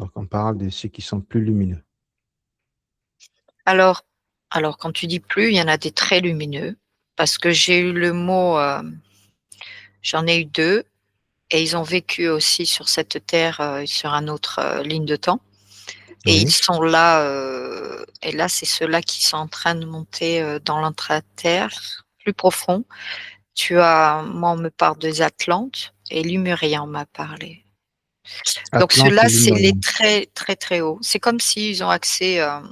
Donc, on parle de ceux qui sont plus lumineux. Alors, quand tu dis plus, il y en a des très lumineux, parce que j'ai eu le mot, j'en ai eu deux, et ils ont vécu aussi sur cette terre, sur un autre ligne de temps, et ils Oui. sont là, et là, c'est ceux-là qui sont en train de monter dans l'intra-terre, plus profond. Moi, on me parle des Atlantes, et Lumérien, on m'a parlé. Donc Atlante ceux-là, et c'est les Lémuriens. très, très, très hauts. C'est comme s'ils ont accès à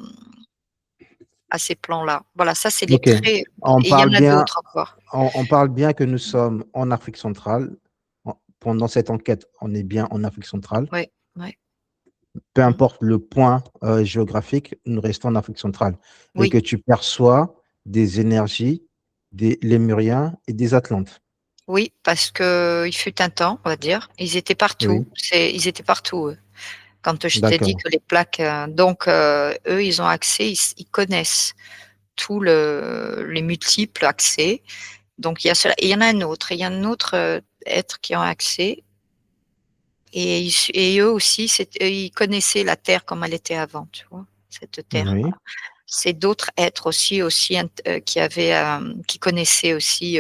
ces plans-là. Voilà, ça, c'est les OK. très. Et On il y parle en a bien, d'autres encore. on parle bien que nous sommes en Afrique centrale. Pendant cette enquête, on est bien en Afrique centrale. Oui, oui. Peu Mmh. importe le point géographique, nous restons en Afrique centrale. Et Oui, que tu perçois des énergies des Lémuriens et des Atlantes. oui, parce qu'il fut un temps, on va dire, ils étaient Oui, partout. Ils étaient partout, eux. Quand je t'ai dit d'accord. que les plaques, donc eux, ils ont accès, ils connaissent tous les multiples accès. Donc il y a cela et il y en a un autre, il y a un autre, être qui ont accès et eux aussi, ils connaissaient la terre comme elle était avant, tu vois? Cette terre, Oui, voilà. C'est d'autres êtres aussi qui connaissaient aussi,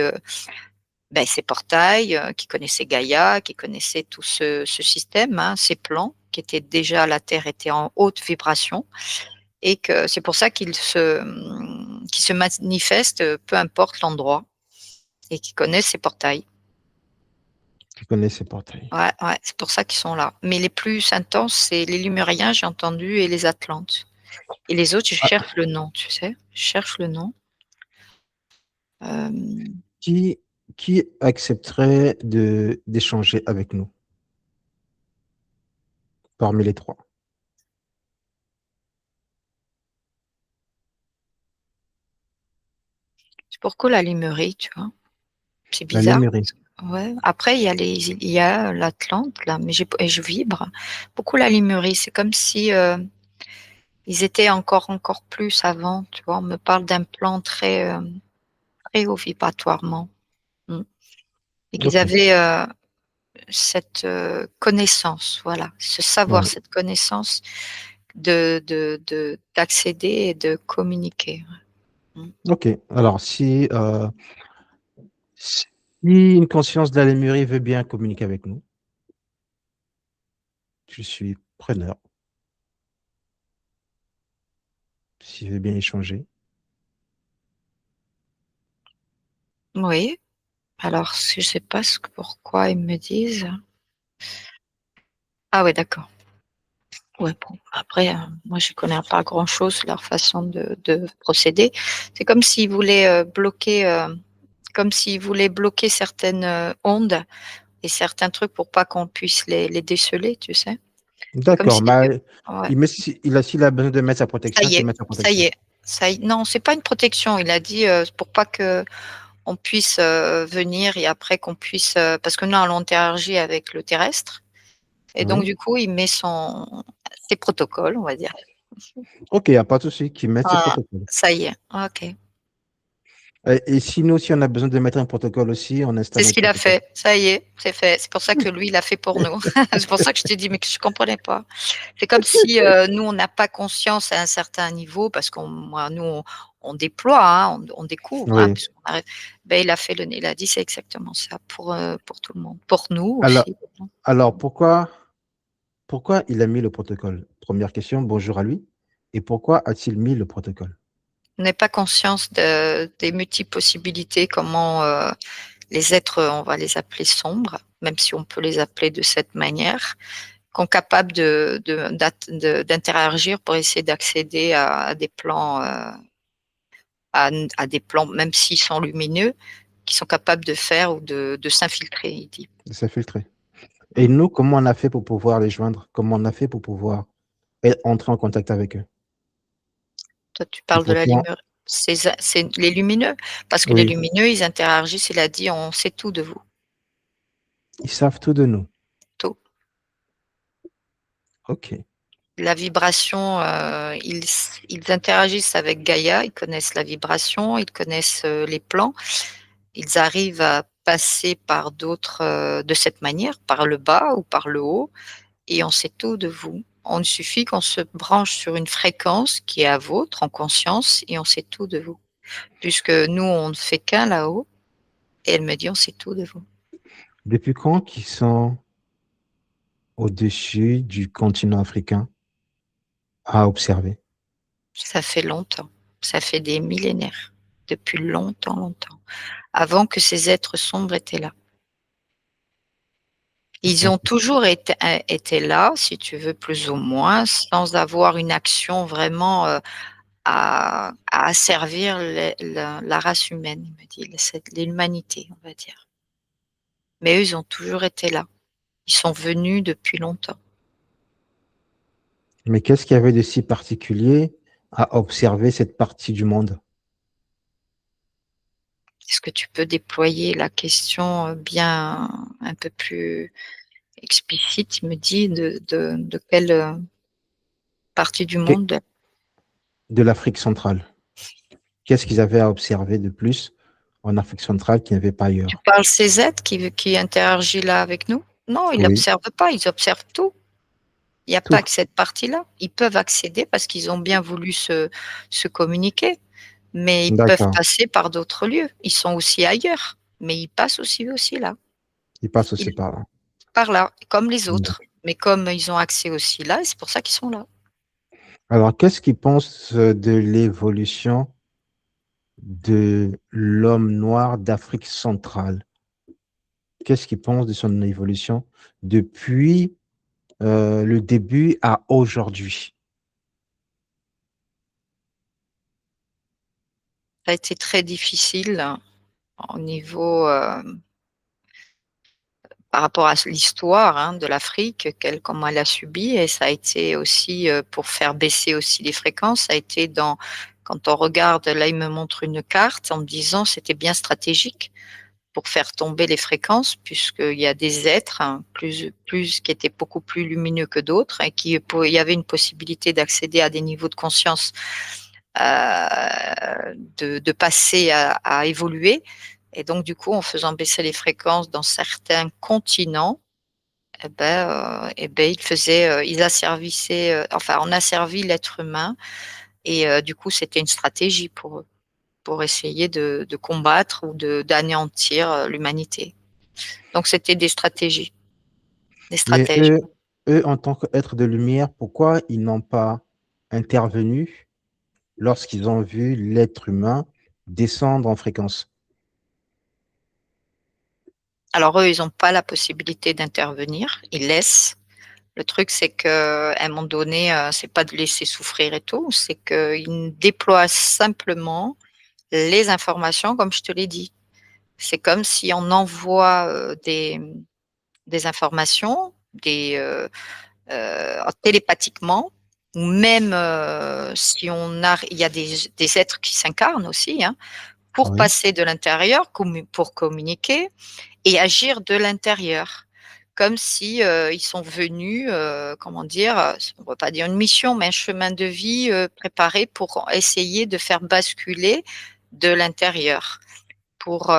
ces portails, qui connaissaient Gaïa, qui connaissaient tout ce système, hein, ces plans qui étaient déjà la terre était en haute vibration et que c'est pour ça qu'ils se manifestent, peu importe l'endroit et qu'ils connaissent ces portails. tu connais ces portails. Ouais, ouais, c'est pour ça qu'ils sont là. Mais les plus intenses, c'est les Lémuriens, j'ai entendu, et les Atlantes. Et les autres, je Ah, cherche le nom, tu sais? Je cherche le nom. Hem, qui, qui accepterait d'échanger avec nous parmi les trois? c'est pourquoi la Lémurie, tu vois? C'est La bizarre. Lémurie. Ouais. Après, il y a l'Atlante, là, mais et je vibre. Beaucoup la Lémurie, c'est comme si, ils étaient encore plus avant, tu vois? On me parle d'un plan très, très haut vibratoirement. Mmh. Et qu'ils OK. avaient, cette, connaissance, voilà, ce savoir, Ouais. cette connaissance d'accéder et de communiquer. Ouais. Mmh. OK. Alors, si une conscience de la Lémurie veut bien communiquer avec nous, je suis preneur. S'il veut bien échanger. Oui, alors je sais pas pourquoi ils me disent. Ah ouais, d'accord. Ouais, bon, après, moi je connais pas grand-chose leur façon de procéder. C'est comme s'ils voulaient bloquer certaines, ondes et certains trucs pour pas qu'on puisse les déceler, tu sais? Comme D'accord, si mais Ouais. s'il a besoin de mettre sa Ça protection, y qu'il est, mette sa ça y protection. est, non, c'est pas une protection. Il a dit, pour pas qu'on puisse, venir et après qu'on puisse, parce que nous, on interagit avec le terrestre et donc Oui. du coup, il met ses protocoles, on va dire. OK, il y a pas de souci, qu'il mette ses Voilà, protocoles. ça y est, OK. Et si nous aussi, on a besoin de mettre un protocole aussi, on C'est installe ce notre qu'il a protocole. fait, ça y est, c'est fait. C'est pour ça que lui, il l'a fait pour nous. C'est pour ça que je t'ai dit: «Mais que je comprenais pas». C'est comme si, nous, on n'a pas conscience à un certain niveau parce nous, on déploie, hein, on découvre, hein, Oui. puisqu'on arrive. Il a fait il a dit: «C'est exactement ça pour tout le monde». Pour nous Alors aussi. alors pourquoi il a mis le protocole? Première question, bonjour à lui. Et pourquoi a-t-il mis le protocole? On n'a pas conscience des multiples possibilités, comment, les êtres, on va les appeler sombres, même si on peut les appeler de cette manière, sont capables d'interagir pour essayer d'accéder à des plans, à des plans, même s'ils sont lumineux, qui sont capables de faire ou de s'infiltrer, il dit. De s'infiltrer. Et Mmh. nous, comment on a fait pour pouvoir les joindre? Comment on a fait pour pouvoir entrer en contact avec eux? Toi, tu Et parles de la pourtant, lumière. C'est les lumineux, parce que les oui, lumineux, ils interagissent, il a dit: «On sait tout de vous, ils savent tout de nous. tout». OK. La vibration, ils interagissent avec Gaïa, ils connaissent la vibration, ils connaissent, les plans. Ils arrivent à passer par d'autres, de cette manière, par le bas ou par le haut et on sait tout de vous. On suffit qu'on se branche sur une fréquence qui est à vôtre, en conscience, et on sait tout de vous. Puisque nous, on ne fait qu'un là-haut, et elle me dit, on sait tout de vous. Depuis quand qu'ils sont au-dessus du continent africain à observer? Ça fait longtemps. Ça fait des millénaires. Depuis longtemps, longtemps. Avant que ces êtres sombres étaient là. Ils ont toujours été là, si tu veux, plus ou moins, sans avoir une action vraiment à asservir la race humaine, il me dit, l'humanité, on va dire. Mais eux, ils ont toujours été là. Ils sont venus depuis longtemps. Mais qu'est-ce qu'il y avait de si particulier à observer cette partie du monde? Est-ce que tu peux déployer la question bien un peu plus explicite? Il me dit de quelle partie du Que- monde? De l'Afrique centrale. Qu'est-ce qu'ils avaient à observer de plus en Afrique centrale qu'il n'y avait pas Tu ailleurs? parles CZ qui interagit là avec nous? Non, ils Oui, n'observent pas, ils observent tout. Il n'y a tout. pas que cette partie-là. Ils peuvent accéder parce qu'ils ont bien voulu se communiquer, mais ils peuvent D'accord. passer par d'autres lieux. Ils sont aussi ailleurs, mais ils passent aussi là. Ils passent aussi Ils par là. par là, comme les autres. D'accord. Mais comme ils ont accès aussi là, et c'est pour ça qu'ils sont là. Alors, qu'est-ce qu'ils pensent de l'évolution de l'homme noir d'Afrique centrale? Qu'est-ce qu'ils pensent de son évolution depuis le début à aujourd'hui? Ça a été très difficile au niveau, par rapport à l'histoire, hein, de l'Afrique, comment elle a subi, et ça a été aussi, pour faire baisser aussi les fréquences, ça a été quand on regarde, là, il me montre une carte en me disant: «C'était bien stratégique pour faire tomber les fréquences», puisqu'il y a des êtres, hein, plus qui étaient beaucoup plus lumineux que d'autres et il y avait une possibilité d'accéder à des niveaux de conscience, de passer à évoluer, et donc du coup, en faisant baisser les fréquences dans certains continents, ils asservissaient, enfin, on a servi l'être humain, et du coup, c'était une stratégie pour eux, pour essayer de combattre ou d'anéantir, l'humanité. Donc c'était des stratégies, des Mais stratèges. eux, en tant qu'êtres de lumière, pourquoi ils n'ont pas intervenu lorsqu'ils ont vu l'être humain descendre en fréquence? Alors eux, ils ont pas la possibilité d'intervenir, ils laissent. Le truc, c'est qu'à un moment donné, c'est pas de laisser souffrir et tout, c'est qu'ils déploient simplement les informations comme je te l'ai dit. C'est comme si on envoie, des informations, télépathiquement, ou même, si il y a des êtres qui s'incarnent aussi, hein, pour Oui, passer de l'intérieur, pour communiquer et agir de l'intérieur. Comme si, ils sont venus, comment dire? On va pas dire une mission, mais un chemin de vie, préparé pour essayer de faire basculer de l'intérieur, pour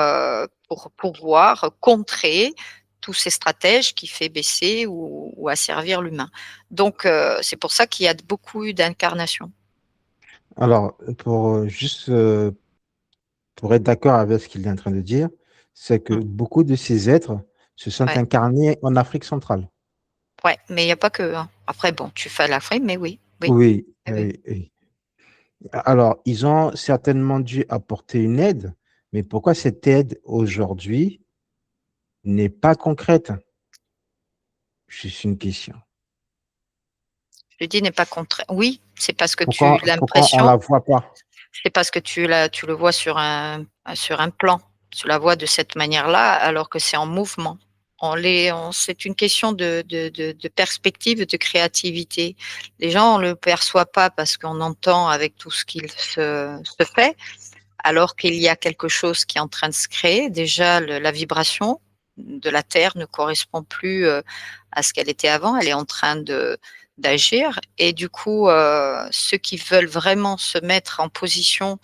pouvoir contrer tous ces stratèges qui fait baisser ou asservir l'humain. Donc, c'est pour ça qu'il y a beaucoup eu d'incarnations. alors, pour être d'accord avec ce qu'il est en train de dire, c'est que Mmh. beaucoup de ces êtres se sont Ouais, incarnés en Afrique centrale. ouais, mais il y a pas que, hein. Après bon, tu fais l'Afrique, mais oui, oui, Oui, oui, oui. oui, oui. Alors, ils ont certainement dû apporter une aide, mais pourquoi cette aide aujourd'hui n'est pas concrète? Juste une question. Je dis n'est pas contre, oui, c'est parce que tu Pourquoi on ne la l'impression, voit pas? c'est parce que tu le vois sur un plan. Tu la vois de cette manière-là, alors que c'est en mouvement. C'est une question de perspective, de créativité. Les gens, on le perçoit pas parce qu'on entend avec tout ce qu'il se fait, alors qu'il y a quelque chose qui est en train de se créer. Déjà, la vibration de la Terre ne correspond plus, à ce qu'elle était avant. Elle est en train d'agir, et du coup, ceux qui veulent vraiment se mettre en position,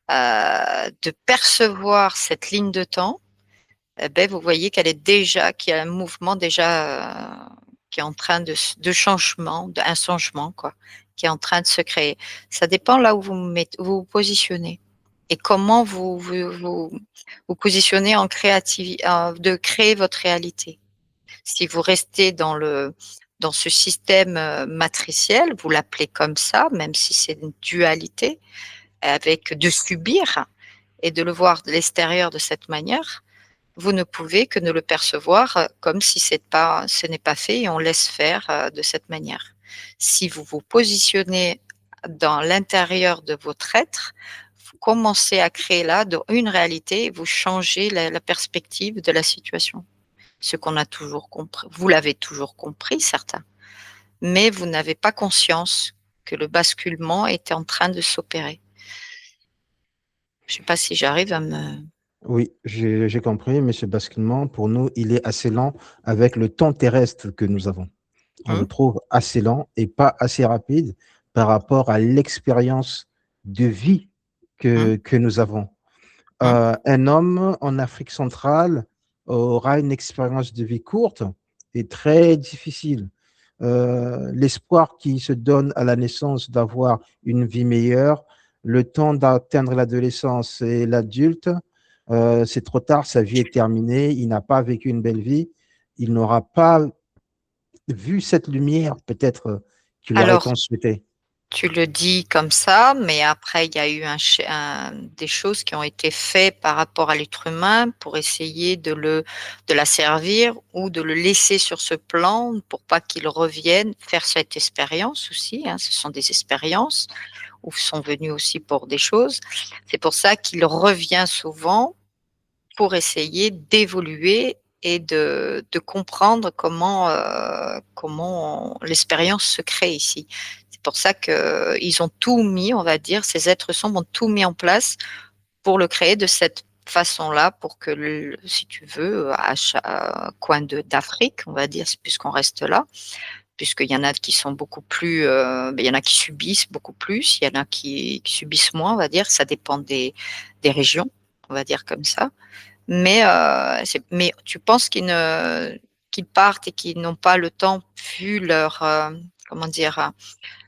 de percevoir cette ligne de temps, vous voyez qu'il y a un mouvement déjà, qui est en train de changement, un changement, quoi, qui est en train de se créer. Ça dépend là où vous vous positionnez et comment vous positionnez en créativité, de créer votre réalité. Si vous restez dans ce système matriciel, vous l'appelez comme ça, même si c'est une dualité, avec de subir et de le voir de l'extérieur de cette manière, vous ne pouvez que ne le percevoir comme si ce n'est pas fait et on laisse faire de cette manière. Si vous vous positionnez dans l'intérieur de votre être, vous commencez à créer là une réalité et vous changez la perspective de la situation. Ce qu'on a toujours compris, vous l'avez toujours compris, certains, mais vous n'avez pas conscience que le basculement était en train de s'opérer. Je ne sais pas si j'arrive à me... Oui, j'ai compris, mais ce basculement, pour nous, il est assez lent avec le temps terrestre que nous avons. On le trouve assez lent et pas assez rapide par rapport à l'expérience de vie que nous avons. Un homme en Afrique centrale aura une expérience de vie courte et très difficile. L'espoir qui se donne à la naissance d'avoir une vie meilleure, le temps d'atteindre l'adolescence et l'adulte, c'est trop tard, sa vie est terminée, il n'a pas vécu une belle vie, il n'aura pas vu cette lumière peut-être qu'il aurait Alors, tant souhaité. tu le dis comme ça, mais après, il y a eu des choses qui ont été faites par rapport à l'être humain pour essayer de la servir ou de le laisser sur ce plan pour pas qu'il revienne faire cette expérience aussi, hein. Ce sont des expériences où sont venus aussi pour des choses. C'est pour ça qu'il revient souvent pour essayer d'évoluer et de comprendre comment l'expérience se crée ici. C'est pour ça qu'ils ont tout mis, on va dire, ces êtres sombres ont tout mis en place pour le créer de cette façon-là, pour que, si tu veux, à chaque coin d'Afrique, on va dire, puisqu'on reste là, puisqu'il y en a qui sont beaucoup plus, il y en a qui subissent beaucoup plus, il y en a qui subissent moins, on va dire, ça dépend des régions, on va dire comme ça. Mais tu penses qu'ils partent et qu'ils n'ont pas le temps, vu leur, comment dire,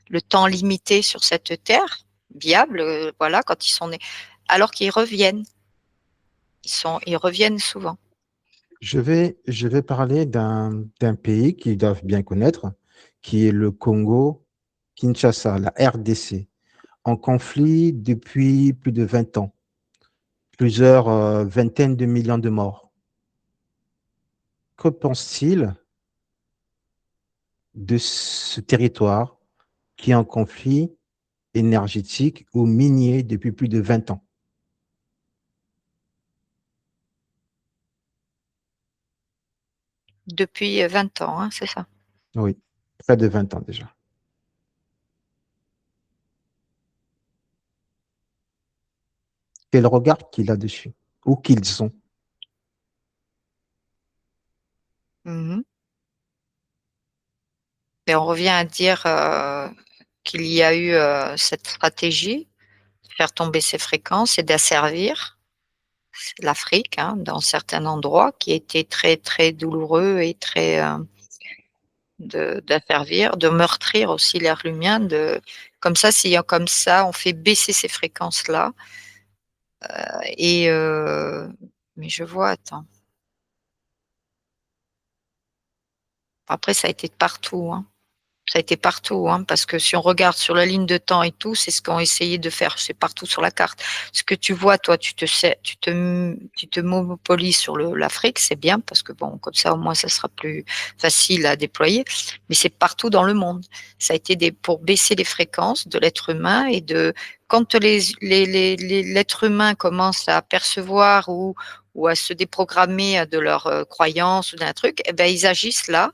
le temps limité sur cette terre viable, voilà, quand ils sont nés, alors qu'ils reviennent. Ils reviennent souvent. Je vais parler d'un pays qu'ils doivent bien connaître, qui est le Congo, Kinshasa, la RDC, en conflit depuis plus de 20 ans, plusieurs vingtaines de millions de morts. Que pense-t-il de ce territoire qui est en conflit énergétique ou minier depuis plus de 20 ans? Depuis 20 ans, hein, c'est ça. Oui, près de 20 ans déjà. Quel regard qu'il a dessus, ou qu'ils ont. Mhm. Et on revient à dire qu'il y a eu cette stratégie, de faire tomber ces fréquences et d'asservir l'Afrique, hein, dans certains endroits, qui étaient très, très douloureux et très d'asservir, de meurtrir aussi l'air lumière, comme ça, si comme ça, on fait baisser ces fréquences-là. Et mais je vois, attends. Après, ça a été partout, hein. Ça a été partout, hein, parce que si on regarde sur la ligne de temps et tout, c'est ce qu'ont essayé de faire. C'est partout sur la carte. Ce que tu vois, toi, tu te monopolises sur l'Afrique, c'est bien parce que bon, comme ça, au moins, ça sera plus facile à déployer. Mais c'est partout dans le monde. Ça a été pour baisser les fréquences de l'être humain et quand l'être humain commence à percevoir ou à se déprogrammer de leurs croyances ou d'un truc, eh ben, ils agissent là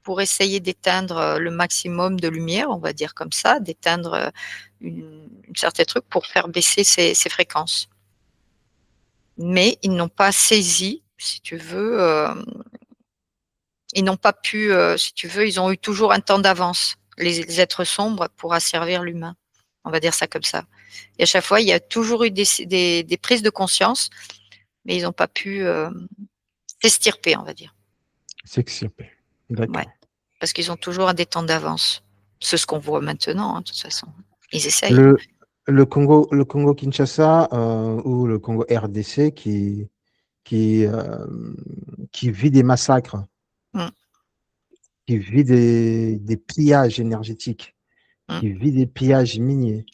pour essayer d'éteindre le maximum de lumière, on va dire comme ça, d'éteindre une certaine truc pour faire baisser ces fréquences. Mais ils n'ont pas saisi, si tu veux, ils n'ont pas pu, si tu veux, ils ont eu toujours un temps d'avance, les êtres sombres, pour asservir l'humain. On va dire ça comme ça. Et à chaque fois, il y a toujours eu des prises de conscience, mais ils n'ont pas pu s'extirper, on va dire. S'extirper. Ouais. D'accord. parce qu'ils ont toujours des temps d'avance. C'est ce qu'on voit maintenant, hein, de toute façon. Ils essayent. Le, le Congo Kinshasa ou le Congo RDC qui, euh, qui vit des massacres, Mm, qui vit des pillages énergétiques, mm, qui vit des pillages miniers.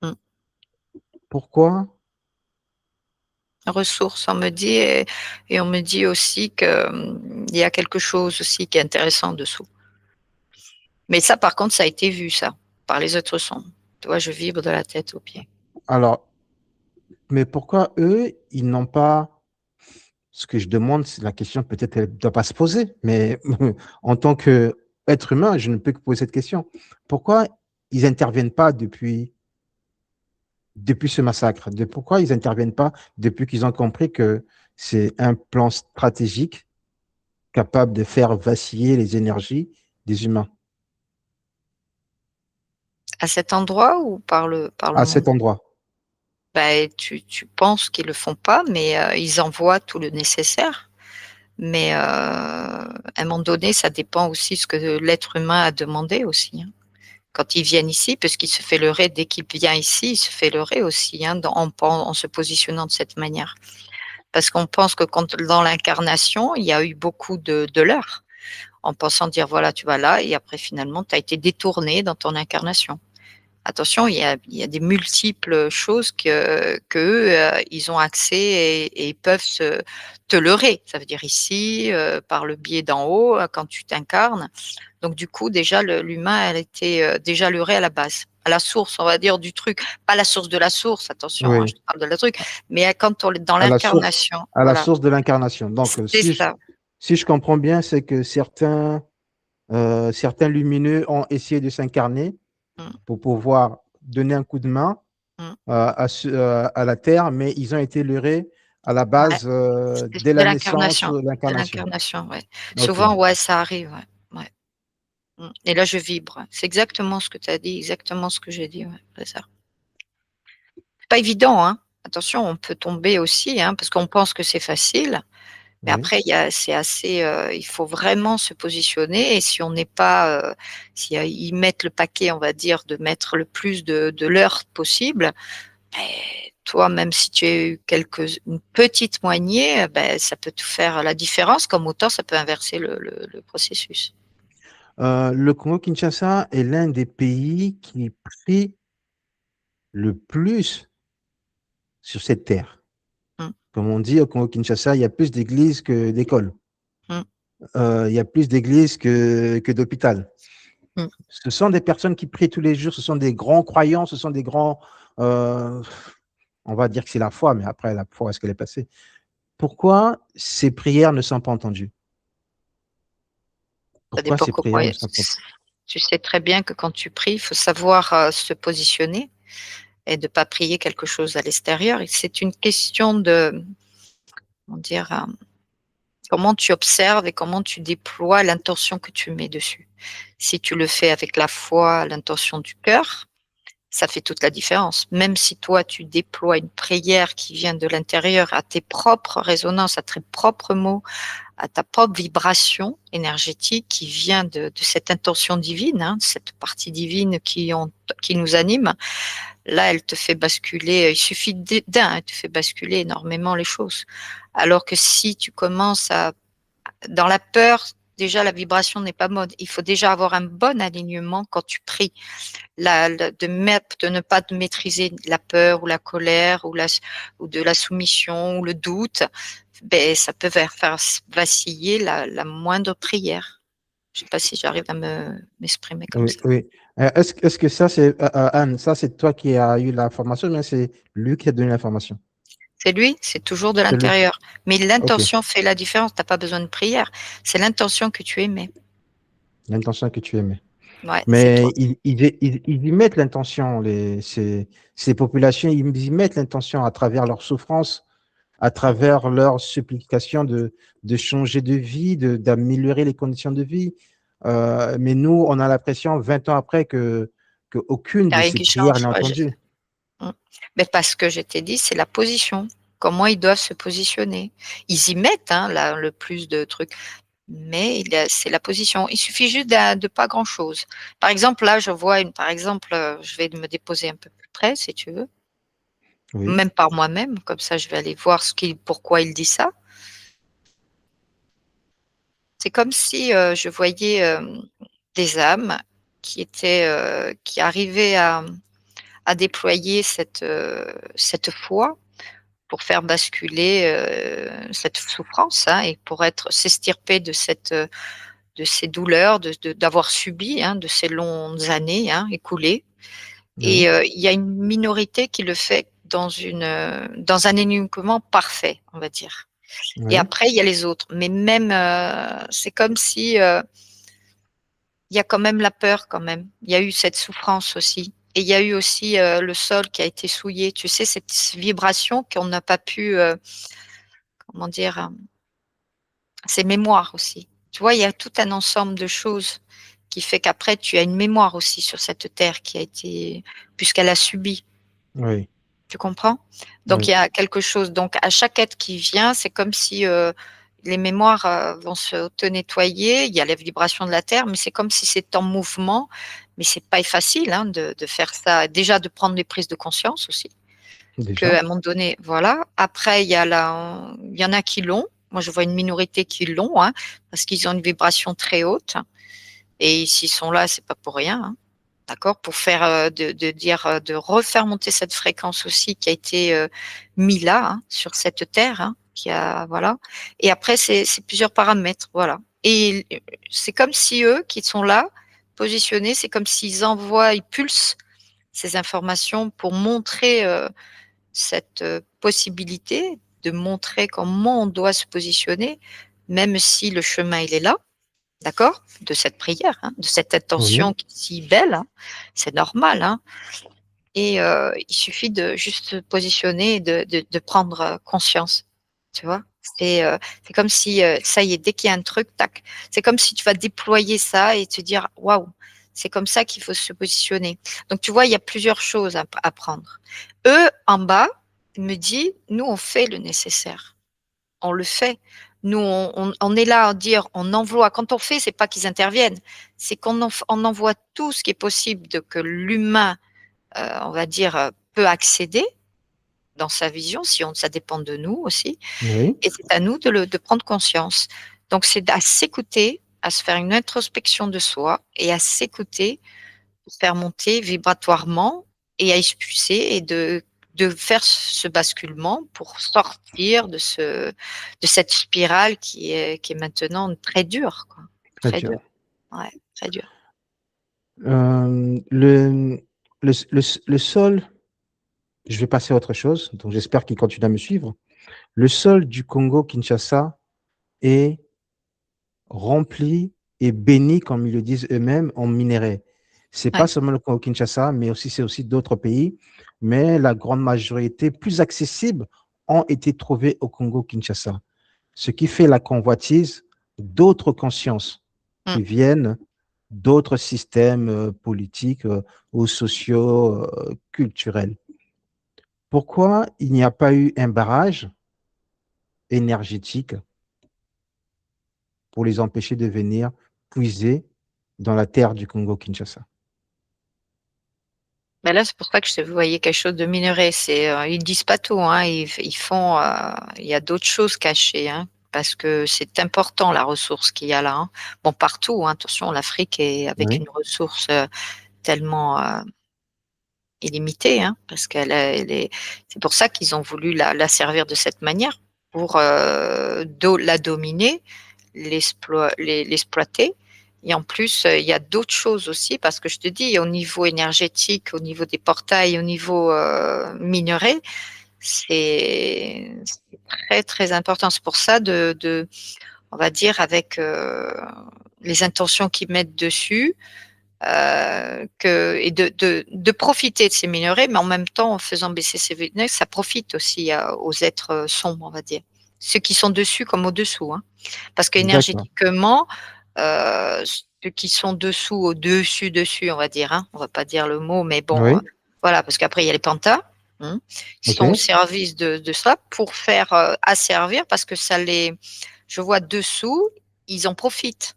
mm. Pourquoi? Ressources, on me dit, et on me dit aussi qu'il y a quelque chose aussi qui est intéressant dessous. Mais ça, par contre, ça a été vu, ça, par les autres sons. Toi, je vibre de la tête aux pieds. Alors, mais pourquoi eux, ils n'ont pas. Ce que je demande, c'est la question, peut-être elle ne doit pas se poser, mais en tant qu'être humain, je ne peux que poser cette question. Pourquoi ils n'interviennent pas depuis ce massacre? Pourquoi ils n'interviennent pas depuis qu'ils ont compris que c'est un plan stratégique capable de faire vaciller les énergies des humains À cet endroit ou par le à monde? cet endroit? Ben, tu penses qu'ils le font pas, mais ils envoient tout le nécessaire. Mais à un moment donné, ça dépend aussi de ce que l'être humain a demandé aussi, hein. Quand ils viennent ici, parce qu'il se fait leurrer dès qu'il vient ici, il se fait leurrer aussi, hein, en se positionnant de cette manière. Parce qu'on pense que quand dans l'incarnation, il y a eu beaucoup de leurres, en pensant dire voilà, tu vas là, et après finalement, tu as été détourné dans ton incarnation. Attention, il y a des multiples choses qu'eux, ils ont accès et ils peuvent te leurrer. Ça veut dire ici, par le biais d'en haut, quand tu t'incarnes. Donc du coup, déjà, l'humain, elle était déjà leurré à la base, à la source, on va dire, du truc. Pas la source de la source, attention, hein, je Oui, te parle de la truc, mais quand on est dans l'incarnation, à la voilà, source de l'incarnation. Donc, c'est ça. si je comprends bien, c'est que certains lumineux ont essayé de s'incarner Mmh, pour pouvoir donner un coup de main mmh. à la Terre, mais ils ont été leurrés à la Ouais, base dès de la naissance, l'incarnation, de l'incarnation. l'incarnation, ouais. OK. Souvent, ouais, ça arrive, ouais, ouais. Et là, je vibre. C'est exactement ce que tu as dit, exactement ce que j'ai dit, ouais, c'est ça. C'est pas évident, hein. Attention, on peut tomber aussi, hein, parce qu'on pense que c'est facile, mais Oui. après c'est assez, il faut vraiment se positionner et si on n'est pas, si, ils mettent le paquet, on va dire, de mettre le plus de leurres possible, beh, toi, même si tu as eu une petite moignée, ça peut te faire la différence, comme autant ça peut inverser le processus. Le Congo-Kinshasa est l'un des pays qui prie le plus sur cette terre. Mmh, Comme on dit au Congo-Kinshasa, il y a plus d'églises que d'écoles. mmh, Il y a plus d'églises que d'hôpitaux. mmh. Ce sont des personnes qui prient tous les jours, ce sont des grands croyants, ce sont des grands. euh, on va dire que c'est la foi, mais après, la foi, est-ce qu'elle est passée? Pourquoi ces prières ne sont pas entendues? Ça Pourquoi dépend ces comment prières ne sont pas entendues? tu sais très bien que quand tu pries, il faut savoir, se positionner et de pas prier quelque chose à l'extérieur et c'est une question de, comment dire, comment tu observes et comment tu déploies l'intention que tu mets dessus. Si tu le fais avec la foi, l'intention du cœur, ça fait toute la différence. Même si toi, tu déploies une prière qui vient de l'intérieur à tes propres résonances, à tes propres mots, à ta propre vibration énergétique qui vient de cette intention divine, hein, cette partie divine qui nous anime, là, elle te fait basculer, il suffit d'un, elle te fait basculer énormément les choses. Alors que si tu commences dans la peur, déjà la vibration n'est pas bonne. Il faut déjà avoir un bon alignement quand tu pries. De ne pas maîtriser la peur ou la colère ou de la soumission ou le doute, ça peut faire vaciller la moindre prière. Je ne sais pas si j'arrive à m'exprimer comme Oui, ça. oui. Est-ce que ça, c'est Anne, ça, c'est toi qui as eu l'information, mais c'est lui qui a donné l'information? C'est lui, c'est toujours de C'est lui. l'intérieur. Mais OK. l'intention fait la différence. Tu as pas besoin de prière. C'est l'intention que tu émets. L'intention que tu aimais. Ouais, c'est Mais toi. ils y mettent l'intention, ces populations, ils y mettent l'intention à travers leur souffrance, à Mmh. travers leur supplication de changer de vie, d'améliorer les conditions de vie. Mais nous, on a l'impression, 20 ans après, que aucune Il y a de rien ces qui prières change. n'est Ouais, entendue. mmh. Mais parce que je t'ai dit, c'est la position. Comment ils doivent se positionner. Ils y mettent, hein, le plus de trucs. mais c'est la position. Il suffit juste de pas grand-chose. Par exemple, là, je vois je vais me déposer un peu plus près, si tu veux, Oui, même par moi-même, comme ça, je vais aller voir pourquoi il dit ça. C'est comme si je voyais des âmes qui arrivaient à déployer cette foi pour faire basculer cette souffrance, hein, et pour s'extirper de ces douleurs, d'avoir subi, hein, de ces longues années, hein, écoulées. Et oui, il y a une minorité qui le fait dans un alignement parfait, on va dire. Et oui, après, il y a les autres. Mais même, c'est comme si il y a quand même la peur, quand même. Il y a eu cette souffrance aussi. Et il y a eu aussi le sol qui a été souillé. Tu sais, cette vibration qu'on n'a pas pu, comment dire, ces mémoires aussi. Tu vois, il y a tout un ensemble de choses qui fait qu'après, tu as une mémoire aussi sur cette terre qui a été, puisqu'elle a subi. oui, Tu comprends? Donc il oui, y a quelque chose, donc à chaque être qui vient, c'est comme si, les mémoires, vont s'auto-nettoyer. Il y a les vibrations de la terre, mais c'est comme si c'est en mouvement, mais c'est pas facile, hein, de faire ça. Déjà de prendre des prises de conscience aussi, déjà, qu'à un moment donné voilà. Après il y en a qui l'ont. Moi, je vois une minorité qui l'ont, hein, parce qu'ils ont une vibration très haute et s'ils sont là, c'est pas pour rien, hein. D'accord? Pour faire, de refaire monter cette fréquence aussi qui a été, mis là, hein, sur cette terre, hein, qui a voilà. Et après c'est plusieurs paramètres, voilà. Et c'est comme si eux qui sont là, positionnés, c'est comme s'ils envoient, ils pulsent ces informations pour montrer, cette, possibilité de montrer comment on doit se positionner, même si le chemin il est là. D'accord? De cette prière, hein, de cette oui, intention qui est si belle, hein. C'est normal, hein, et il suffit de juste se positionner et de prendre, conscience, tu vois? C'est comme si, ça y est, dès qu'il y a un truc, tac, c'est comme si tu vas déployer ça et te dire: «Waouh, c'est comme ça qu'il faut se positionner». Donc tu vois, il y a plusieurs choses à prendre. Eux, en bas, il me dit: «Nous, on fait le nécessaire». On le fait. Nous, on est là à dire, on envoie. Quand on fait, c'est pas qu'ils interviennent, c'est on envoie tout ce qui est possible de que l'humain, on va dire, peut accéder dans sa vision, si on ça dépend de nous aussi, oui, et c'est à nous de prendre conscience. Donc c'est à s'écouter, à se faire une introspection de soi et à s'écouter, faire monter vibratoirement et à expulser et de faire ce basculement pour sortir de cette spirale qui est maintenant très dure, quoi. très Très dur. dure. Ouais, très dure. Le, le sol, je vais passer à autre chose, donc j'espère qu'il continue à me suivre. Le sol du Congo-Kinshasa est rempli et béni, comme ils le disent eux-mêmes, en minerais. C'est pas Ouais. seulement le Congo-Kinshasa, mais aussi c'est aussi d'autres pays, mais la grande majorité, plus accessibles, ont été trouvés au Congo-Kinshasa. Ce qui fait la convoitise d'autres consciences Mmh. qui viennent d'autres systèmes politiques ou sociaux, culturels. Pourquoi il n'y a pas eu un barrage énergétique pour les empêcher de venir puiser dans la terre du Congo-Kinshasa? Bah, là, c'est pour ça que je te voyais quelque chose de minerai. Ils disent pas tout, hein. Ils font, il y a d'autres choses cachées, hein, parce que c'est important la ressource qu'il y a là, hein. Bon, partout, hein, attention, l'Afrique est avec Oui, une ressource, tellement, illimitée, hein, parce elle est c'est pour ça qu'ils ont voulu la servir de cette manière pour, la dominer, l'exploiter, et en plus, il y a d'autres choses aussi parce que je te dis au niveau énergétique, au niveau des portails, au niveau, minerai, c'est très, très important. C'est pour ça on va dire avec, les intentions qu'ils mettent dessus, et de profiter de ces minerais, mais en même temps, en faisant baisser ces minerais, ça profite aussi aux êtres sombres, on va dire. Ceux qui sont dessus comme au-dessous, hein. Parce d'accord. qu'énergétiquement, ceux qui sont dessous, au-dessus, dessus, on va dire, hein, on va pas dire le mot, mais bon, Oui, voilà, parce qu'après il y a les pantas, mmh, qui ok, sont au service de ça pour faire, asservir parce que je vois dessous, ils en profitent.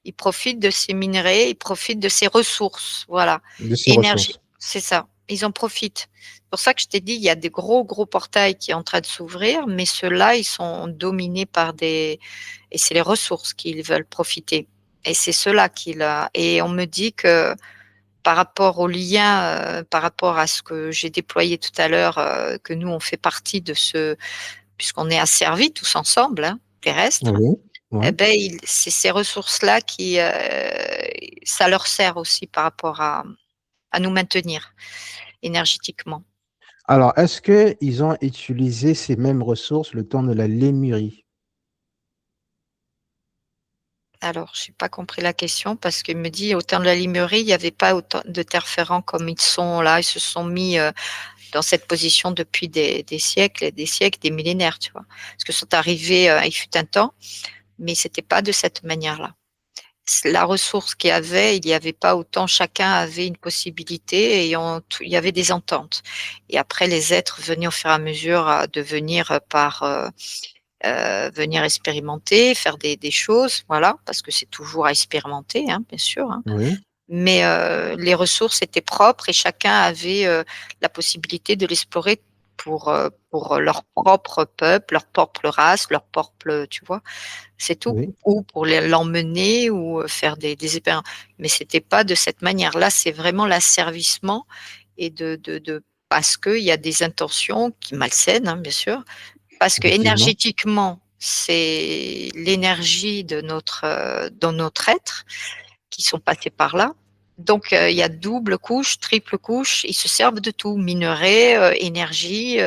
Ils profitent de ces minerais, ils profitent de ces ressources, voilà. de ces Énergie, ressources. c'est ça. Ils en profitent. C'est pour ça que je t'ai dit, il y a des gros portails qui sont en train de s'ouvrir, mais ceux-là, ils sont dominés par des... Et c'est les ressources qu'ils veulent profiter. Et c'est ceux-là Et on me dit que par rapport au lien, par rapport à ce que j'ai déployé tout à l'heure, que nous, on fait partie de ce... Puisqu'on est asservis tous ensemble, hein, terrestres, Oui, eh oui. ben, c'est ces ressources-là qui, ça leur sert aussi par rapport à nous maintenir énergétiquement. Alors, est-ce qu'ils ont utilisé ces mêmes ressources le temps de la Lémurie? Alors, je n'ai pas compris la question parce qu'il me dit au temps de la Limerie, il n'y avait pas autant de terre-ferrants comme ils sont là. Ils se sont mis dans cette position depuis des siècles et des siècles, des millénaires, tu vois. Parce que sont arrivés, il fut un temps, mais c'était pas de cette manière-là. La ressource qu'il y avait, il n'y avait pas autant, chacun avait une possibilité et il y avait des ententes. Et après, les êtres venaient au fur et à mesure à devenir venir expérimenter, faire des choses, voilà, parce que c'est toujours à expérimenter, hein, bien sûr, hein. Oui, Mais les ressources étaient propres et chacun avait la possibilité de l'explorer pour leur propre peuple, leur propre race, leur propre, tu vois, c'est tout. oui, Ou pour l'emmener ou faire des expériences. Mais c'était pas de cette manière. Là, c'est vraiment l'asservissement et parce qu'il y a des intentions qui malsaines, hein, bien sûr, parce que effectivement. énergétiquement, c'est l'énergie dans notre être qui sont passés par là. Donc, il y a double couche, triple couche, ils se servent de tout, minerais, énergie,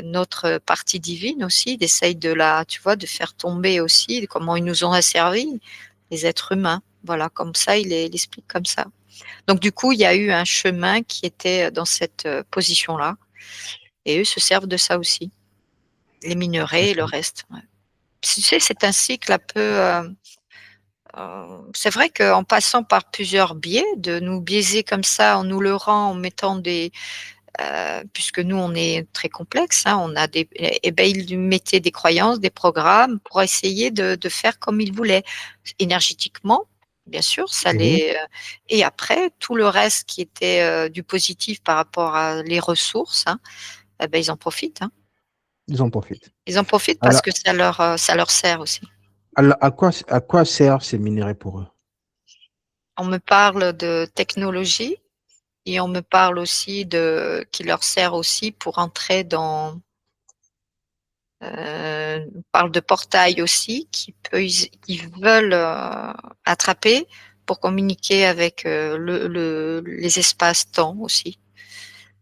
notre partie divine aussi, ils essayent tu vois, de faire tomber aussi comment ils nous ont asservis, les êtres humains. Voilà, comme ça, il explique comme ça. Donc, du coup, il y a eu un chemin qui était dans cette position-là, et eux se servent de ça aussi, les minerais et le reste. Ouais. Tu sais, c'est un cycle un peu. C'est vrai qu'en passant par plusieurs biais, de nous biaiser comme ça, en nous leurrant, en mettant puisque nous on est très complexe, hein, on a et ben ils mettaient des croyances, des programmes pour essayer de faire comme ils voulaient, énergétiquement, bien sûr, Oui, et après tout le reste qui était du positif par rapport à les ressources, hein, eh ben ils en profitent, hein. ils en profitent. Ils en profitent parce Alors, que ça leur sert aussi. à quoi servent ces minerais pour eux? On me parle de technologie. Et on me parle aussi qui leur sert aussi pour entrer on parle de portail aussi, qu'ils veulent attraper pour communiquer avec les espaces-temps aussi,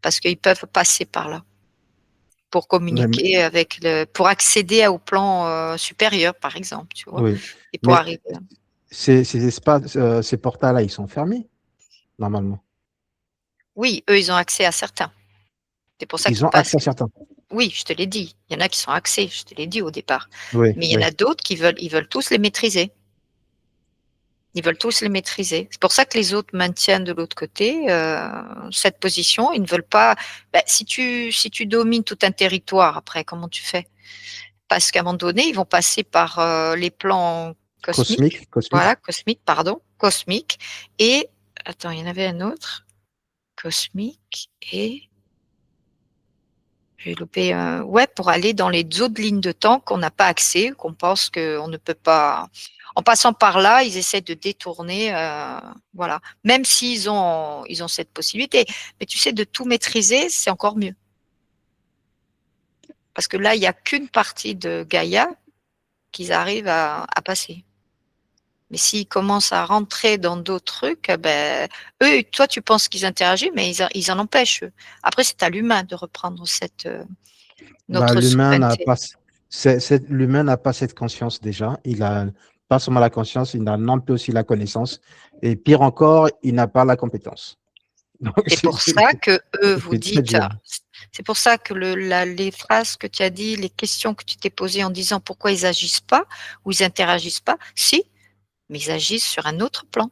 parce qu'ils peuvent passer par là pour Mais- communiquer pour accéder au plan supérieur, par exemple, tu vois, oui, et pour mais arriver. ces espaces, ces portails-là, ils sont fermés, normalement. Oui, eux, ils ont accès à certains. C'est pour ça Ils qu'ils ont passent. accès à certains. Oui, je te l'ai dit. Il y en a qui sont axés, je te l'ai dit au départ. Oui, Mais il y en oui. a d'autres ils veulent tous les maîtriser. Ils veulent tous les maîtriser. C'est pour ça que les autres maintiennent de l'autre côté cette position. Ils ne veulent pas. Ben, si tu domines tout un territoire, après, comment tu fais? Parce qu'à un moment donné, ils vont passer par les plans cosmiques. Cosmique, Voilà, cosmique. cosmique, pardon, cosmique. Et attends, il y en avait un autre, cosmique et j'ai loupé un. Ouais, pour aller dans les autres lignes de temps qu'on n'a pas accès, qu'on pense qu'on ne peut pas. En passant par là, ils essaient de détourner, voilà. Même ils ont cette possibilité. Mais tu sais, de tout maîtriser, c'est encore mieux. Parce que là, il n'y a qu'une partie de Gaïa qu'ils arrivent à passer. Mais s'ils commencent à rentrer dans d'autres trucs, ben, eux, toi, tu penses qu'ils interagissent, mais ils en empêchent, eux. Après, c'est à l'humain de reprendre Bah, notre souveraineté. l'humain n'a pas cette conscience déjà. Il a pas seulement la conscience, il n'en a plus aussi la connaissance. Et pire encore, il n'a pas la compétence. Donc, C'est pour ça que eux vous c'est très dites, dur. c'est pour ça que les phrases que tu as dit, les questions que tu t'es posées en disant pourquoi ils agissent pas ou ils interagissent pas, si, mais ils agissent sur un autre plan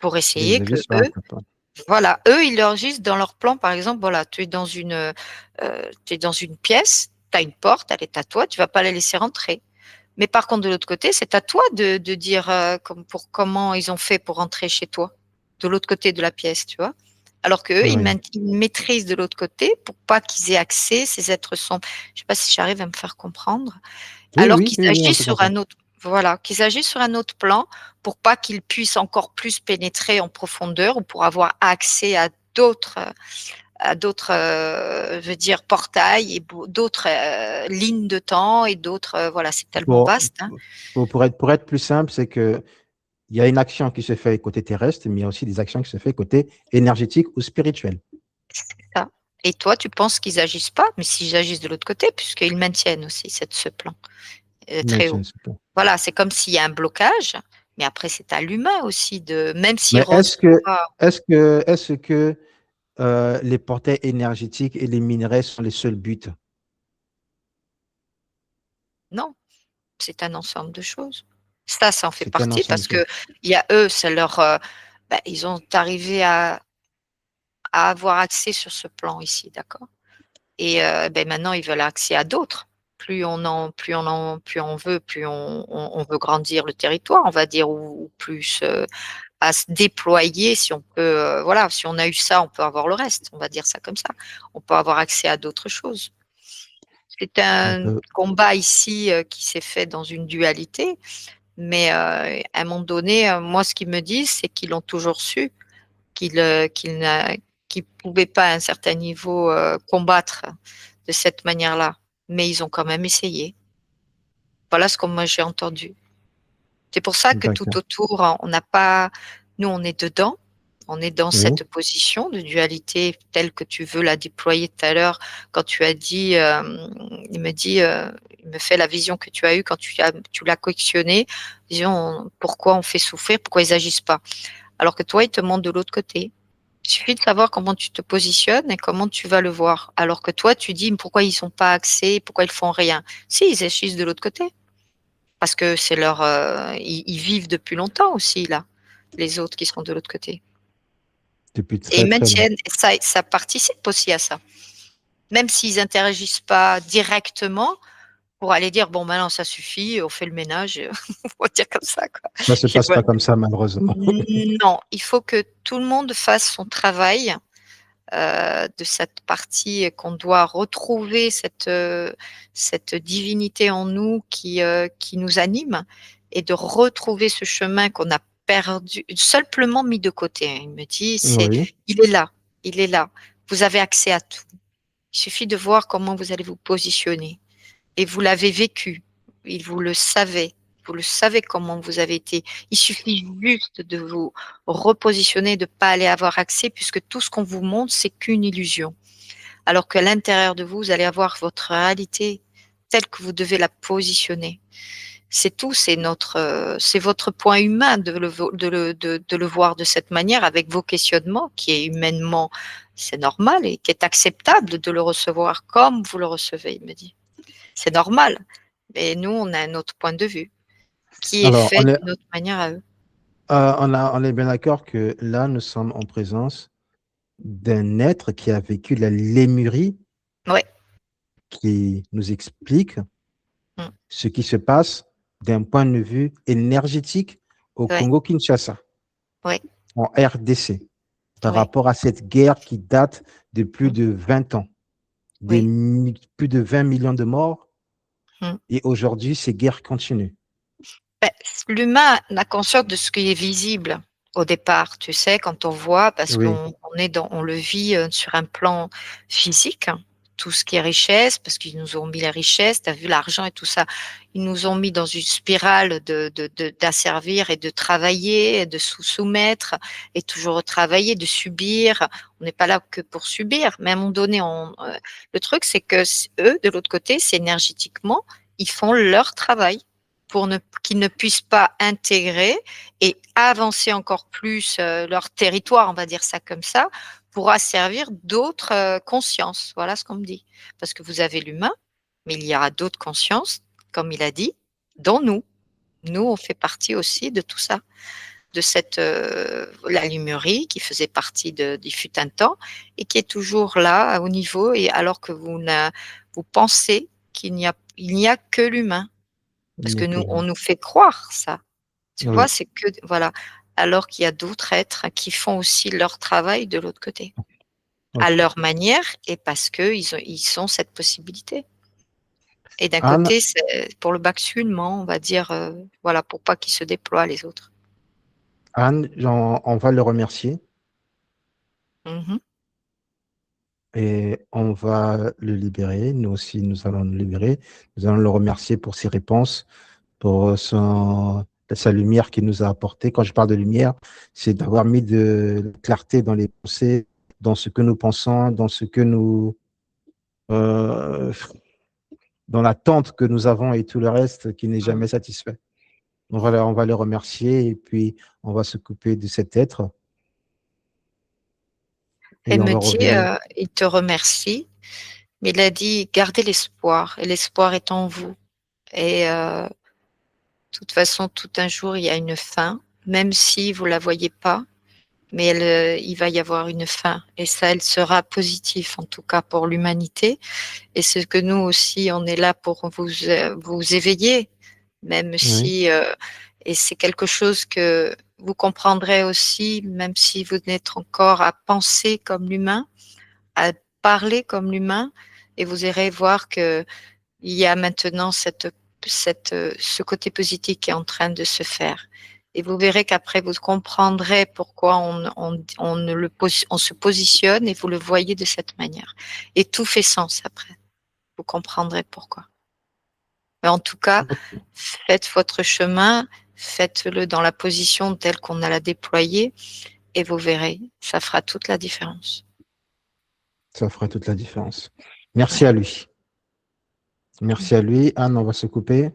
pour essayer Ils que agissent sur un eux, plan. voilà, eux, ils agissent dans leur plan. Par exemple, voilà, tu es dans une pièce, tu as une porte, elle est à toi, tu vas pas la laisser rentrer. Mais par contre, de l'autre côté, c'est à toi de dire comment ils ont fait pour rentrer chez toi, de l'autre côté de la pièce, tu vois. Alors qu'eux, Oui, ils maîtrisent de l'autre côté pour pas qu'ils aient accès, ces êtres sombres. Je sais pas si j'arrive à me faire comprendre. oui, Alors oui, qu'ils oui, oui, on agissent te sur comprend. un autre, voilà, qu'ils agissent sur un autre plan pour pas qu'ils puissent encore plus pénétrer en profondeur ou pour avoir accès à d'autres, je veux dire, portails et d'autres lignes de temps et d'autres, voilà, c'est tellement Pour, vaste, hein. pour être plus simple, c'est que il y a une action qui se fait côté terrestre, mais il y a aussi des actions qui se font côté énergétique ou spirituel. C'est ça. Et toi, tu penses qu'ils agissent pas, mais s'ils agissent de l'autre côté, puisqu'ils maintiennent aussi ce plan très haut. Maintien, c'est tout. Voilà, c'est comme s'il y a un blocage, mais après, c'est à l'humain aussi de, même s'il Mais est-ce que, reçoit, les portails énergétiques et les minerais sont les seuls buts? non, c'est un ensemble de choses. Ça en fait C'est un partie ensemble de parce choses. que il y a eux, c'est leur, ils ont arrivé à avoir accès sur ce plan ici, d'accord? Et maintenant, ils veulent accès à d'autres. Plus on veut, plus on veut grandir le territoire, on va dire, ou plus à se déployer. Si on peut, voilà, si on a eu ça, on peut avoir le reste. On va dire ça comme ça. On peut avoir accès à d'autres choses. C'est On un peut, combat ici qui s'est fait dans une dualité, mais à un moment donné, moi, ce qu'ils me disent, c'est qu'ils l'ont toujours su, qu'ils pouvaient pas à un certain niveau combattre de cette manière-là, mais ils ont quand même essayé. Voilà ce que moi j'ai entendu. C'est pour ça que tout d'accord. autour, on n'a pas, nous on est dedans, on est dans Oui, cette position de dualité telle que tu veux la déployer tout à l'heure quand tu as dit, il me fait la vision que tu as eue quand tu l'as questionné, disons, pourquoi on fait souffrir, pourquoi ils agissent pas. Alors que toi, ils te montrent de l'autre côté. Il suffit de savoir comment tu te positionnes et comment tu vas le voir. Alors que toi, tu dis pourquoi ils sont pas axés, pourquoi ils font rien. Si, ils agissent de l'autre côté. Parce que c'est leur, ils vivent depuis longtemps aussi, là, les autres qui sont de l'autre côté. depuis Et ils très, très long. maintiennent, ça participe aussi à ça. Même s'ils interagissent pas directement pour aller dire, bon, maintenant, ça suffit, on fait le ménage, on va dire comme ça, quoi. Ça se Et passe pas voilà. comme ça, malheureusement. Non, il faut que tout le monde fasse son travail de cette partie qu'on doit retrouver cette divinité en nous qui nous anime et de retrouver ce chemin qu'on a perdu, simplement mis de côté, hein. Il me dit, Oui, il est là, il est là. Vous avez accès à tout. Il suffit de voir comment vous allez vous positionner. Et vous l'avez vécu, et vous le savez. Vous le savez comment vous avez été. Il suffit juste de vous repositionner, de ne pas aller avoir accès, puisque tout ce qu'on vous montre, c'est qu'une illusion. Alors qu'à l'intérieur de vous, vous allez avoir votre réalité telle que vous devez la positionner. C'est tout, c'est votre point humain de le voir de cette manière, avec vos questionnements, qui est humainement, c'est normal et qui est acceptable de le recevoir comme vous le recevez, il me dit. C'est normal. Mais nous, on a un autre point de vue qui est alors, fait d'une autre manière à eux. on est bien d'accord que là, nous sommes en présence d'un être qui a vécu la Lémurie, Ouais. qui nous explique Mmh. ce qui se passe d'un point de vue énergétique au Ouais. Congo-Kinshasa, Ouais. en RDC, par Ouais. rapport à cette guerre qui date de plus Mmh. de 20 ans, Oui. plus de 20 millions de morts, Mmh. et aujourd'hui, ces guerres continuent. Beh, l'humain n'a conscience de ce qui est visible au départ, tu sais, quand on voit, parce Oui, on le vit sur un plan physique, hein, tout ce qui est richesse, parce qu'ils nous ont mis les richesses, tu as vu l'argent et tout ça, ils nous ont mis dans une spirale d'asservir et de travailler, de soumettre et toujours travailler, de subir. On n'est pas là que pour subir, mais à un moment donné, le truc, c'est que eux, de l'autre côté, c'est énergétiquement, ils font leur travail pour qu'ils ne puissent pas intégrer et avancer encore plus leur territoire, on va dire ça comme ça, pour asservir d'autres consciences. Voilà ce qu'on me dit. Parce que vous avez l'humain, mais il y aura d'autres consciences, comme il a dit, dont nous. Nous, on fait partie aussi de tout ça, de cette la Lémurie qui faisait partie du fut un temps et qui est toujours là au niveau, et alors que vous pensez qu'il n'y a que l'humain. Parce que Donc, nous, on nous fait croire ça. Tu vois, oui, c'est que, voilà. Alors qu'il y a d'autres êtres qui font aussi leur travail de l'autre côté, à ok. leur manière et parce qu'ils ont cette possibilité. Et d'un Anne, côté, c'est pour le basculement, on va dire, voilà, pour pas qu'ils se déploient les autres. Anne, on va le remercier Mmh. et on va le libérer. Nous aussi, nous allons le libérer. Nous allons le remercier pour ses réponses, pour sa lumière qu'il nous a apportée. Quand je parle de lumière, c'est d'avoir mis de clarté dans les pensées, dans ce que nous pensons, dans ce que nous, euh, dans l'attente que nous avons et tout le reste qui n'est Mmh. jamais satisfait. On va le remercier et puis on va s'occuper de cet être et Elle on me va dit, revenir. il te remercie, mais il a dit: «Gardez l'espoir et l'espoir est en vous et de toute façon, tout un jour, il y a une fin, même si vous la voyez pas, mais il va y avoir une fin et ça, elle sera positive, en tout cas pour l'humanité et c'est que nous aussi, on est là pour vous éveiller, même Oui, si, et c'est quelque chose que vous comprendrez aussi, même si vous n'êtes encore à penser comme l'humain, à parler comme l'humain et vous irez voir qu'il y a maintenant ce côté positif qui est en train de se faire. Et vous verrez qu'après, vous comprendrez pourquoi on se positionne et vous le voyez de cette manière. Et tout fait sens après. Vous comprendrez pourquoi. Mais en tout cas, faites votre chemin, faites-le dans la position telle qu'on a la déployée et vous verrez, ça fera toute la différence. ça fera toute la différence. Merci Ouais. à lui. Merci à lui. Anne, on va se couper.